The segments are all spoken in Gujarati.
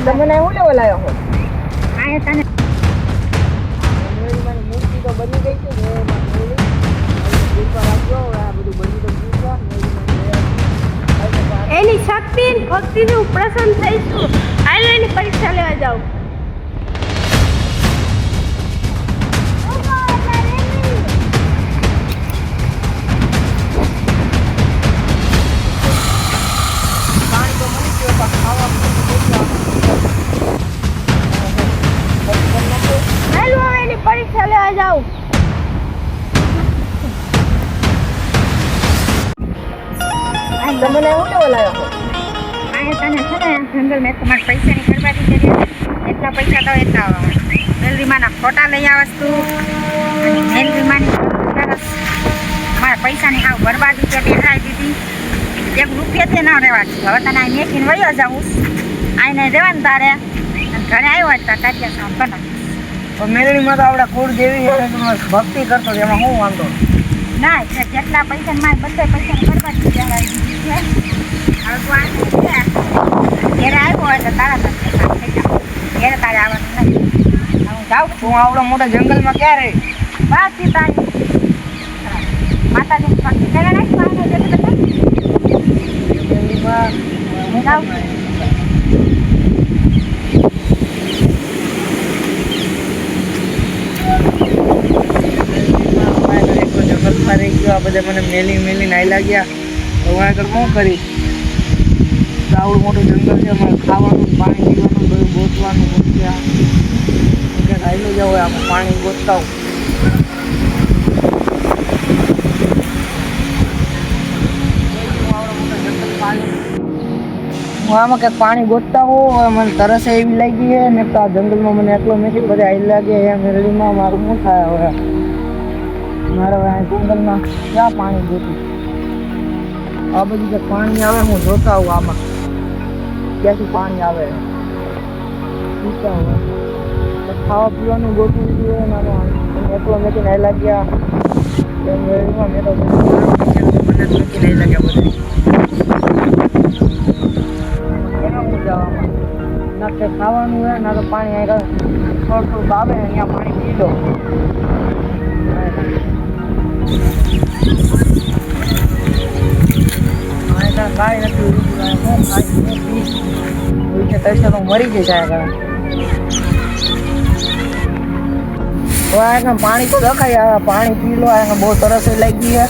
તમને હું લેવા લાવ્યો છો? આ તને મેળીમાં મૂર્તિ તો બની ગઈ છે ને આ બધું બની તો ગયું છે. એની શક્તિ ભક્તિથી હું પ્રસન્ન થઈશું. હાલો એની પરીક્ષા લેવા જાઉં. હાલો એની પરીક્ષા લેવા જાઉં. તમને હું લેવા લાવ્યો છો? આ તને છે ને જંગલ મેં તમારા પૈસાની બરબાદી કરી. એટલા પૈસા તો એટલા મેલરીમાના ફોટા લઈ આવસ તું અને મેલરીમાની સરસ મારા પૈસાની હાવ બરબાદી કે બેઠાઈ દીધી. એક રૂપિયાથી ના રહેવા છું. હવે તને આ મેકીને વયો જાઉં. આઈને રહેવાનું તારે અને ઘરે આવ્યો હતા તારી કામ બના. મેળવીમાં તો આપણા કુળદેવી ભક્તિ કરતો એમાં શું વાંધો? ના જેટલા પૈસા મારે બધા પૈસાની બરબાદી કરાવી દીધી છે. હવે તું આ ઘેરે આવ્યો હોય તો તારા થઈ જાવ. ઘેરે તારે આવવાનું નહીં. હું જાઉં તું આવડો મોટા જંગલમાં ક્યાં રહી? બાકી તારી માતાજીની ભક્તિ કરે નાખી મારે જતો બધા હું જાઉં. જંગલમાં રહી ગયો. આ બધા મને મેલી નાઈ લાગ્યા. તો હું આગળ શું કરીશ? આવડું મોટું જંગલ છે. અમારે ખાવાનું, પાણી પીવાનું, બધું ગોતવાનું ગોત્યા. ક્યાંક આવેલું જ હોય આમાં પાણી ગોતતા હું આમાં ક્યાંક પાણી ગોતતા હોઉં. મને તરસ એવી લાગી છે ને તો આ જંગલમાં મને એટલો નથી બધા આવી લાગે. અહીંયા મેળવીમાં મારું શું થાય હવે? મારે હવે આ જંગલમાં ક્યાં પાણી ગોતું? આ બધું જે પાણી આવે હું જોતા હોઉં આમાં ક્યાંથી પાણી આવે પીતા હોય તો ખાવા પીવાનું ગોતું દીધું હોય ને એટલો નથી નાઈ લાગ્યા. મેળવીમાં મેં તો મને નથી નાઈ લાગ્યા બધા. એમાં હું જવામાં ના કંઈ ખાવાનું હોય ના તો પાણી આગળ થોડું આવે અહીંયા પાણી પી લો. કાંઈ નથી હું ખાઈ પીશ તરસે તો મરી જઈ જાય. પાણી તો રખાય આવે. પાણી પી લો. બહુ તરસ લાગી છે.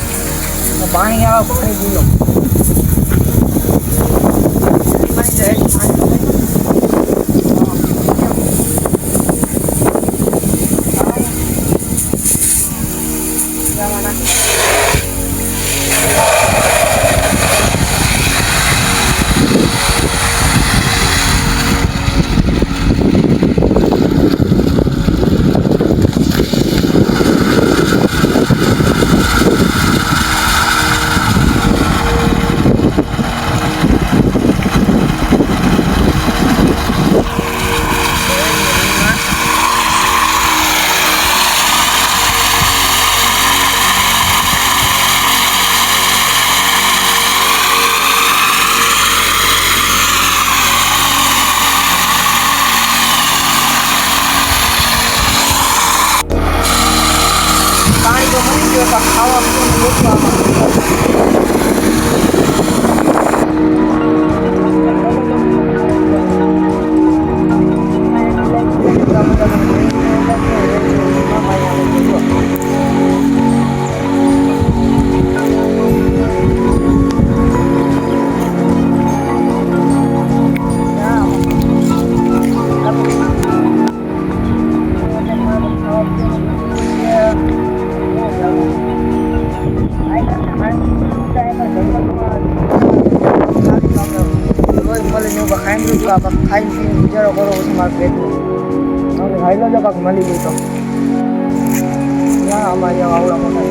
પાણી આવે પાણી પી લો. ખાવા ખાઈને પીને વિચારો કરો પછી મારા પેટનું હાઈલો જો કાંક મળી ગઈ તો ક્યાં અમારે આવડા મોટા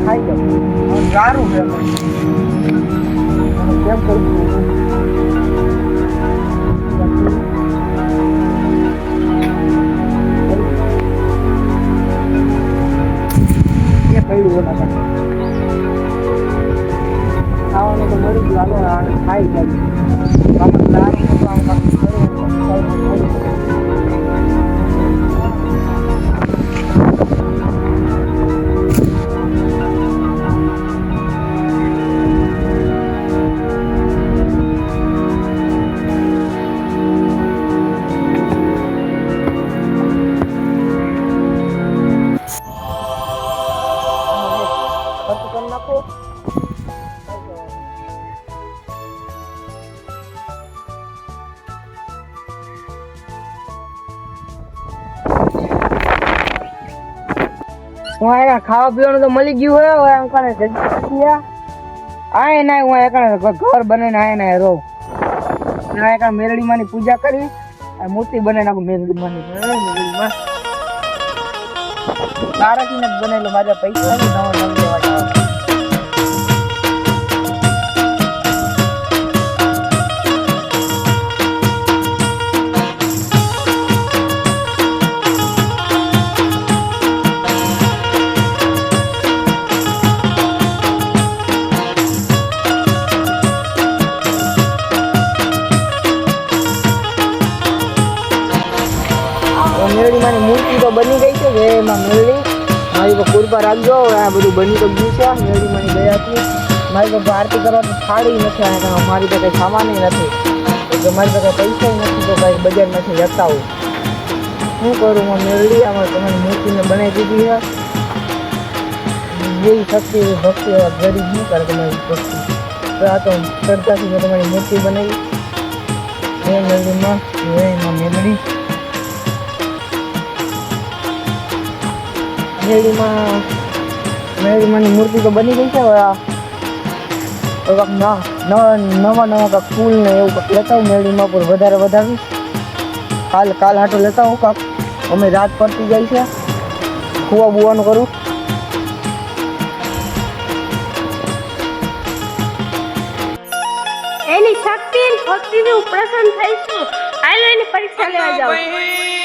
ખાઈ જાઉં સારું છે કેમ કરું પડ્યું ઓલા પાસે. ખાવાનું તો મળી ગયું, હાલો આને ખાઈ જાય. આમાં લારી તો આમ કાંઈક કરે તો ખાઈ. કરી નાખો. હું અહીંયા ખાવા પીવાનું તો મળી ગયું હોય, હવે એમ કાને જગ્યા આય ના હું અહીંયા ઘર બનાવીને આય ના રહું. અહીંયા મેરડીમાંની પૂજા કરી મૂર્તિ બનાવી નાખું. મેરડીમાંની તારાથી જ બનાવેલો, મારા પૈસા નવા નવ લેવા જવા. મેરડીમાંની મૂર્તિ તો બની ગઈ છે. એમાં મેરડી મારી તો કૃપા રાખજો. આ બધું બની તો ગયું છે. મેરડીમાંની ગયા હતી. મારી તો આરતી કરવાની થાળી નથી. આ મારી તો કંઈ સામાન નથી. તો મારી તો કંઈ પૈસા નથી. તો કંઈ બજારમાંથી લેતા આવું. શું કરું હું મેરડી? આમાં તમારી મૂર્તિને બનાવી દીધી છે. જેવી શક્તિ એવી ભક્તિ. ગરીબ શું કરે તમારી ભક્તિ? તો આ તો શ્રદ્ધાથી મેં તમારી મૂર્તિ બનાવી. મેરડીમાં મેરડી મેરડીમાંની મૂર્તિ તો બની ગઈ છે. હવે નવા કાંક ફૂલ ને એવું કાંક લેતા આવું. મેરડીમાં પર વધારે વધારવી. કાલ હાટો લેતા આવું કાંક. અમે રાત પડતી જાય છે. ખુવા બુવાનું કરું. એની શક્તિ ભક્તિથી હું પ્રસન્ન થઈશું. હાલો એની પરીક્ષા લેવા જાઉં.